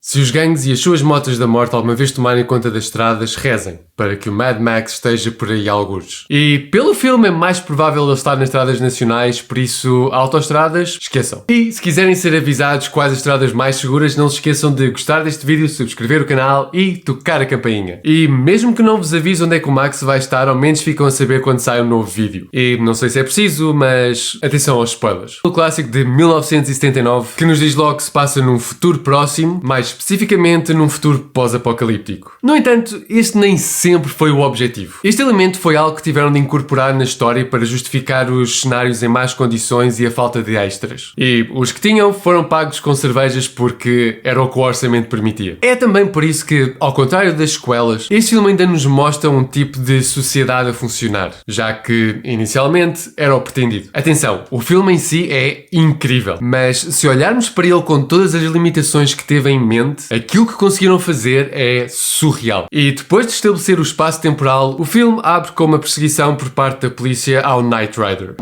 Se os gangues e as suas motas da morte alguma vez tomarem conta das estradas, rezem para que o Mad Max esteja por aí algures. E pelo filme é mais provável ele estar nas estradas nacionais, por isso autoestradas, esqueçam. E se quiserem ser avisados quais as estradas mais seguras, não se esqueçam de gostar deste vídeo, subscrever o canal e tocar a campainha. E mesmo que não vos avise onde é que o Max vai estar, ao menos ficam a saber quando sai um novo vídeo. E não sei se é preciso, mas atenção aos spoilers. O clássico de 1979, que nos diz logo que se passa num futuro próximo, mais especificamente num futuro pós-apocalíptico. No entanto, este nem sempre foi o objetivo. Este elemento foi algo que tiveram de incorporar na história para justificar os cenários em más condições e a falta de extras. E os que tinham foram pagos com cervejas porque era o que o orçamento permitia. É também por isso que, ao contrário das sequelas, este filme ainda nos mostra um tipo de sociedade a funcionar, já que, inicialmente, era o pretendido. Atenção, o filme em si é incrível, mas se olharmos para ele com todas as limitações que teve em mente, aquilo que conseguiram fazer é surreal. E depois de estabelecer o espaço temporal, o filme abre com uma perseguição por parte da polícia ao Knight Rider.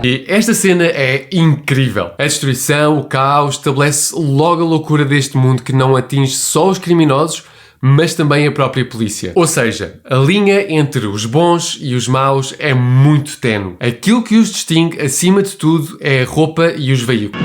E esta cena é incrível. A destruição, o caos, estabelece logo a loucura deste mundo que não atinge só os criminosos, mas também a própria polícia. Ou seja, a linha entre os bons e os maus é muito ténue. Aquilo que os distingue, acima de tudo, é a roupa e os veículos.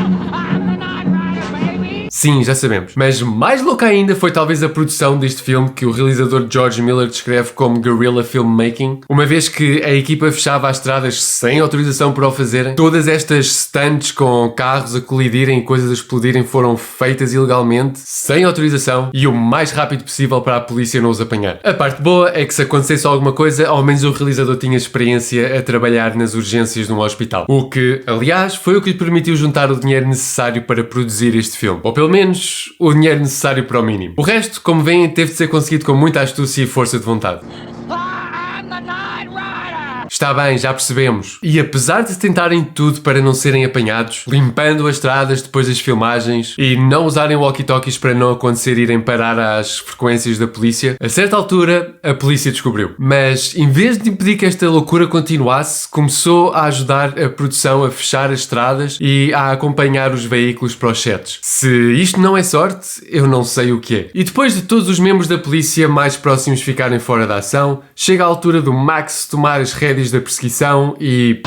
Sim, já sabemos. Mas mais louca ainda foi talvez a produção deste filme, que o realizador George Miller descreve como guerrilla filmmaking, uma vez que a equipa fechava as estradas sem autorização para o fazerem. Todas estas stunts com carros a colidirem e coisas a explodirem foram feitas ilegalmente, sem autorização e o mais rápido possível para a polícia não os apanhar. A parte boa é que se acontecesse alguma coisa, ao menos o realizador tinha experiência a trabalhar nas urgências de um hospital. O que, aliás, foi o que lhe permitiu juntar o dinheiro necessário para produzir este filme. Ou pelo menos o dinheiro necessário para o mínimo. O resto, como veem, teve de ser conseguido com muita astúcia e força de vontade. Está bem, já percebemos. E apesar de tentarem tudo para não serem apanhados, limpando as estradas depois das filmagens e não usarem walkie-talkies para não acontecer irem parar às frequências da polícia, a certa altura a polícia descobriu. Mas em vez de impedir que esta loucura continuasse, começou a ajudar a produção a fechar as estradas e a acompanhar os veículos para os sets. Se isto não é sorte, eu não sei o que é. E depois de todos os membros da polícia mais próximos ficarem fora da ação, chega a altura do Max tomar as rédeas da perseguição e...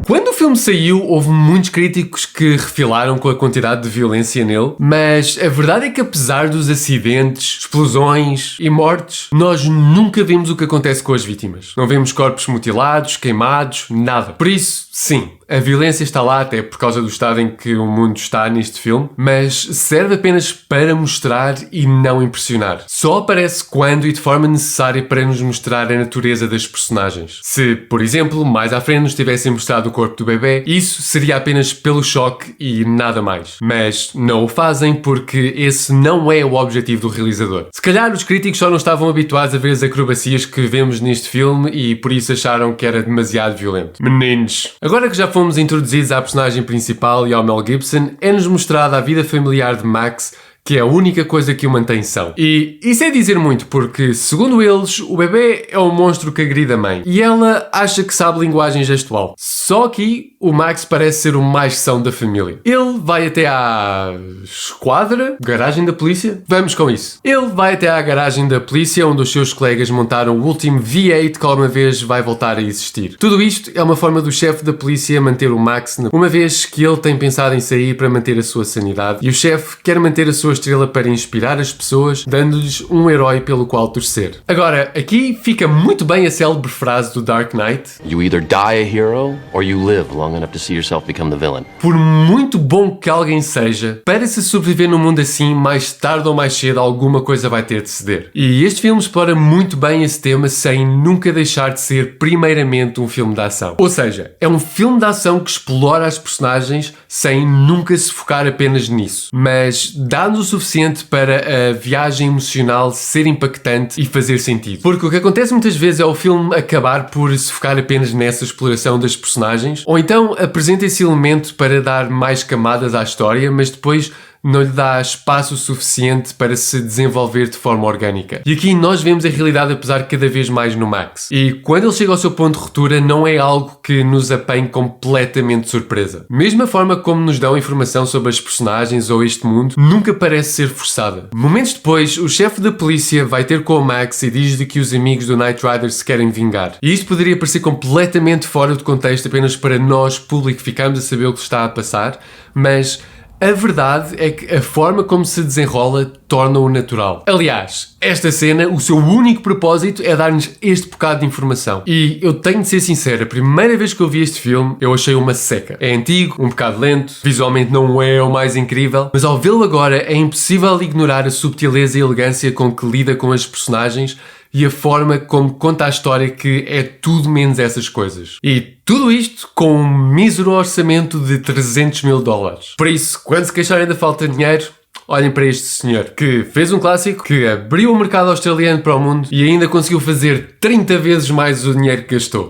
Quando o filme saiu, houve muitos críticos que refilaram com a quantidade de violência nele, mas a verdade é que apesar dos acidentes, explosões e mortes, nós nunca vemos o que acontece com as vítimas. Não vemos corpos mutilados, queimados, nada. Por isso, sim, a violência está lá até por causa do estado em que o mundo está neste filme, mas serve apenas para mostrar e não impressionar. Só aparece quando e de forma necessária para nos mostrar a natureza das personagens. Se, por exemplo, mais à frente nos tivessem mostrado o corpo do bebê, isso seria apenas pelo choque e nada mais. Mas não o fazem porque esse não é o objetivo do realizador. Se calhar os críticos só não estavam habituados a ver as acrobacias que vemos neste filme e por isso acharam que era demasiado violento. Meninos! Agora que já fomos introduzidos à personagem principal e ao Mel Gibson, é-nos mostrada a vida familiar de Max, que é a única coisa que o mantém são. E isso é dizer muito, porque, segundo eles, o bebê é um monstro que agride a mãe. E ela acha que sabe linguagem gestual. Só aqui, o Max parece ser o mais são da família. Ele vai até à esquadra, garagem da polícia. Vamos com isso. Ele vai até à garagem da polícia, onde os seus colegas montaram o último V8 que alguma vez vai voltar a existir. Tudo isto é uma forma do chefe da polícia manter o Max, uma vez que ele tem pensado em sair para manter a sua sanidade. E o chefe quer manter a sua estrela para inspirar as pessoas, dando-lhes um herói pelo qual torcer. Agora, aqui fica muito bem a célebre frase do Dark Knight: You either die a hero or you live long enough to see yourself become the villain. Por muito bom que alguém seja, para se sobreviver num mundo assim, mais tarde ou mais cedo alguma coisa vai ter de ceder. E este filme explora muito bem esse tema sem nunca deixar de ser primeiramente um filme de ação. Ou seja, é um filme de ação que explora as personagens sem nunca se focar apenas nisso, mas dá-nos o suficiente para a viagem emocional ser impactante e fazer sentido. Porque o que acontece muitas vezes é o filme acabar por se focar apenas nessa exploração das personagens, ou então apresenta esse elemento para dar mais camadas à história, mas depois não lhe dá espaço suficiente para se desenvolver de forma orgânica. E aqui nós vemos a realidade a pesar cada vez mais no Max. E quando ele chega ao seu ponto de ruptura, não é algo que nos apanhe completamente de surpresa. Mesmo a forma como nos dão informação sobre as personagens ou este mundo, nunca parece ser forçada. Momentos depois, o chefe da polícia vai ter com o Max e diz-lhe que os amigos do Knight Rider se querem vingar. E isto poderia parecer completamente fora de contexto apenas para nós, público, ficarmos a saber o que está a passar, mas a verdade é que a forma como se desenrola torna-o natural. Aliás, esta cena, o seu único propósito é dar-nos este bocado de informação. E eu tenho de ser sincero, a primeira vez que eu vi este filme, eu achei uma seca. É antigo, um bocado lento, visualmente não é o mais incrível, mas ao vê-lo agora é impossível ignorar a subtileza e elegância com que lida com as personagens e a forma como conta a história, que é tudo menos essas coisas. E tudo isto com um mísero orçamento de 300 mil dólares. Por isso, quando se queixarem da falta de dinheiro, olhem para este senhor, que fez um clássico, que abriu o mercado australiano para o mundo e ainda conseguiu fazer 30 vezes mais o dinheiro que gastou.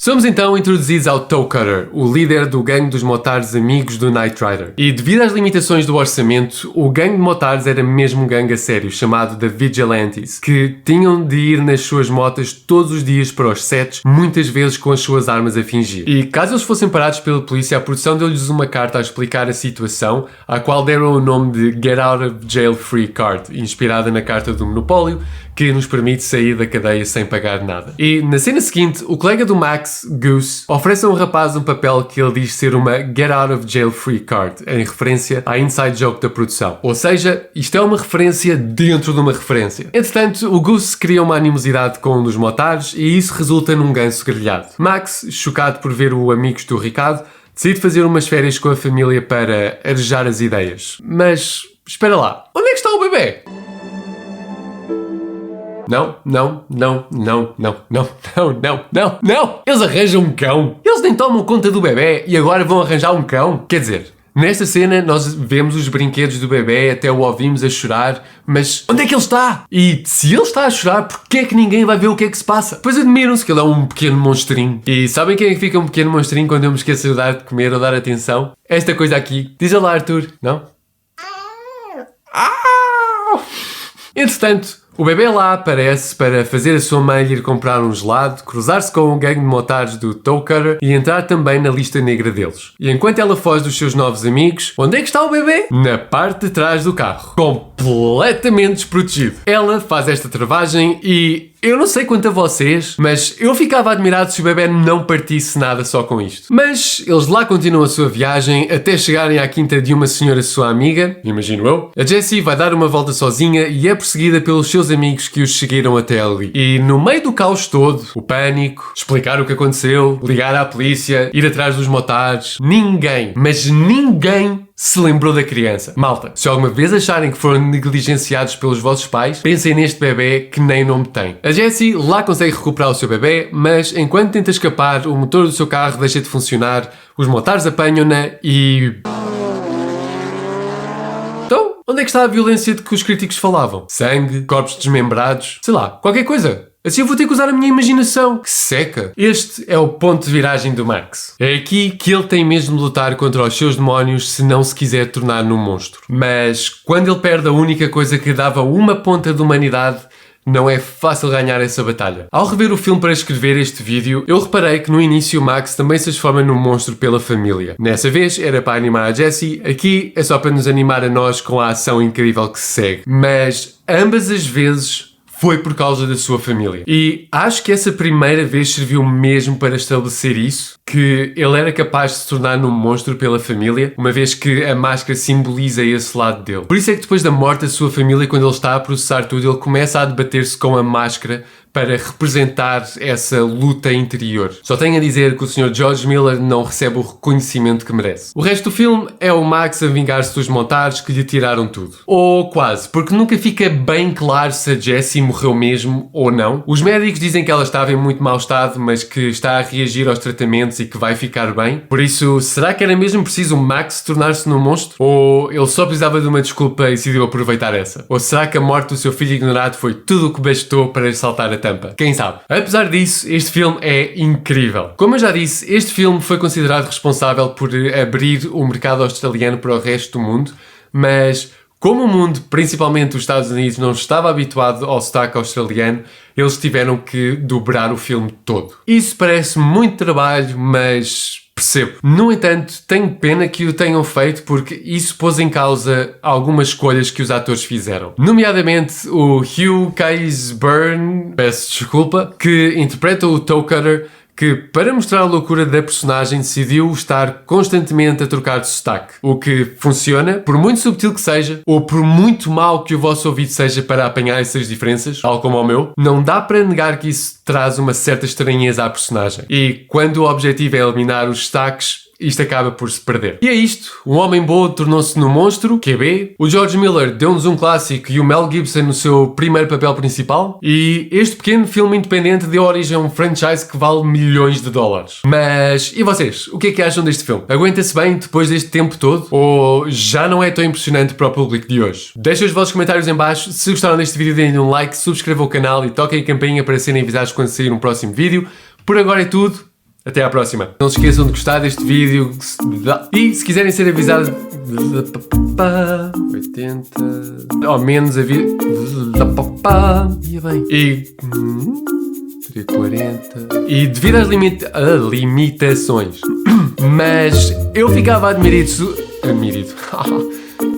Somos então introduzidos ao Toe Cutter, o líder do gangue dos motards amigos do Knight Rider. E devido às limitações do orçamento, o gangue de motards era mesmo um gangue a sério, chamado The Vigilantes, que tinham de ir nas suas motas todos os dias para os sets, muitas vezes com as suas armas a fingir. E caso eles fossem parados pela polícia, a produção deu-lhes uma carta a explicar a situação, à qual deram o nome de Get Out of Jail Free Card, inspirada na carta do Monopólio, que nos permite sair da cadeia sem pagar nada. E na cena seguinte, o colega do Max, Goose, oferece a um rapaz um papel que ele diz ser uma Get Out of Jail Free Card, em referência à inside joke da produção. Ou seja, isto é uma referência dentro de uma referência. Entretanto, o Goose cria uma animosidade com um dos motards e isso resulta num ganso grelhado. Max, chocado por ver o amigo esturricado, decide fazer umas férias com a família para arejar as ideias. Mas, espera lá, onde é que está o bebê? Não. Eles arranjam um cão. Eles nem tomam conta do bebê e agora vão arranjar um cão. Quer dizer, nesta cena nós vemos os brinquedos do bebê, até o ouvimos a chorar, mas onde é que ele está? E se ele está a chorar, porquê é que ninguém vai ver o que é que se passa? Pois admiram-se que ele é um pequeno monstrinho. E sabem quem é que fica um pequeno monstrinho quando eu me esqueço de dar de comer ou dar atenção? Esta coisa aqui. Diz lá, Arthur. Não? Entretanto, o bebê lá aparece para fazer a sua mãe ir comprar um gelado, cruzar-se com um gangue de motards do Toe Cutter e entrar também na lista negra deles. E enquanto ela foge dos seus novos amigos, onde é que está o bebê? Na parte de trás do carro, completamente desprotegido. Ela faz esta travagem e eu não sei quanto a vocês, mas eu ficava admirado se o bebê não partisse nada só com isto. Mas eles lá continuam a sua viagem até chegarem à quinta de uma senhora sua amiga, imagino eu. A Jessie vai dar uma volta sozinha e é perseguida pelos seus amigos que os seguiram até ali. E no meio do caos todo, o pânico, explicar o que aconteceu, ligar à polícia, ir atrás dos motards, ninguém, mas ninguém se lembrou da criança. Malta, se alguma vez acharem que foram negligenciados pelos vossos pais, pensem neste bebê que nem nome tem. A Jessie lá consegue recuperar o seu bebê, mas enquanto tenta escapar, o motor do seu carro deixa de funcionar, os motards apanham-na e... Então, onde é que está a violência de que os críticos falavam? Sangue, corpos desmembrados, sei lá, qualquer coisa. Assim eu vou ter que usar a minha imaginação. Que seca! Este é o ponto de viragem do Max. É aqui que ele tem mesmo de lutar contra os seus demónios se não se quiser tornar num monstro. Mas quando ele perde a única coisa que dava uma ponta de humanidade, não é fácil ganhar essa batalha. Ao rever o filme para escrever este vídeo, eu reparei que no início o Max também se transforma num monstro pela família. Nessa vez era para animar a Jessie, aqui é só para nos animar a nós com a ação incrível que se segue. Mas ambas as vezes foi por causa da sua família. E acho que essa primeira vez serviu mesmo para estabelecer isso, que ele era capaz de se tornar num monstro pela família, uma vez que a máscara simboliza esse lado dele. Por isso é que depois da morte da sua família, quando ele está a processar tudo, ele começa a debater-se com a máscara para representar essa luta interior. Só tenho a dizer que o Sr. George Miller não recebe o reconhecimento que merece. O resto do filme é o Max a vingar-se dos montares que lhe tiraram tudo. Ou quase, porque nunca fica bem claro se a Jessie morreu mesmo ou não. Os médicos dizem que ela estava em muito mau estado, mas que está a reagir aos tratamentos e que vai ficar bem. Por isso, será que era mesmo preciso o Max tornar-se num monstro? Ou ele só precisava de uma desculpa e decidiu aproveitar essa? Ou será que a morte do seu filho ignorado foi tudo o que bastou para saltar a tampa? Quem sabe? Apesar disso, este filme é incrível. Como eu já disse, este filme foi considerado responsável por abrir o mercado australiano para o resto do mundo, mas como o mundo, principalmente os Estados Unidos, não estava habituado ao sotaque australiano, eles tiveram que dobrar o filme todo. Isso parece muito trabalho, mas percebo. No entanto, tenho pena que o tenham feito porque isso pôs em causa algumas escolhas que os atores fizeram. Nomeadamente o Hugh Keays-Byrne, peço desculpa, que interpreta o Toe Cutter, que, para mostrar a loucura da personagem, decidiu estar constantemente a trocar de sotaque. O que funciona, por muito subtil que seja, ou por muito mau que o vosso ouvido seja para apanhar essas diferenças, tal como o meu, não dá para negar que isso traz uma certa estranheza à personagem. E quando o objetivo é eliminar os sotaques, isto acaba por se perder. E é isto. O Homem Boa tornou-se no monstro, QB. O George Miller deu-nos um clássico e o Mel Gibson no seu primeiro papel principal. E este pequeno filme independente deu origem a um franchise que vale milhões de dólares. Mas, e vocês? O que é que acham deste filme? Aguenta-se bem depois deste tempo todo? Ou já não é tão impressionante para o público de hoje? Deixem os vossos comentários em baixo. Se gostaram deste vídeo, deem um like, subscrevam o canal e toquem a campainha para serem avisados quando sair um próximo vídeo. Por agora é tudo. Até à próxima. Não se esqueçam de gostar deste vídeo. E se quiserem ser avisados... 80... Ou menos aviso... Ia bem. E... 40... E devido às limitações. Mas eu ficava admirido...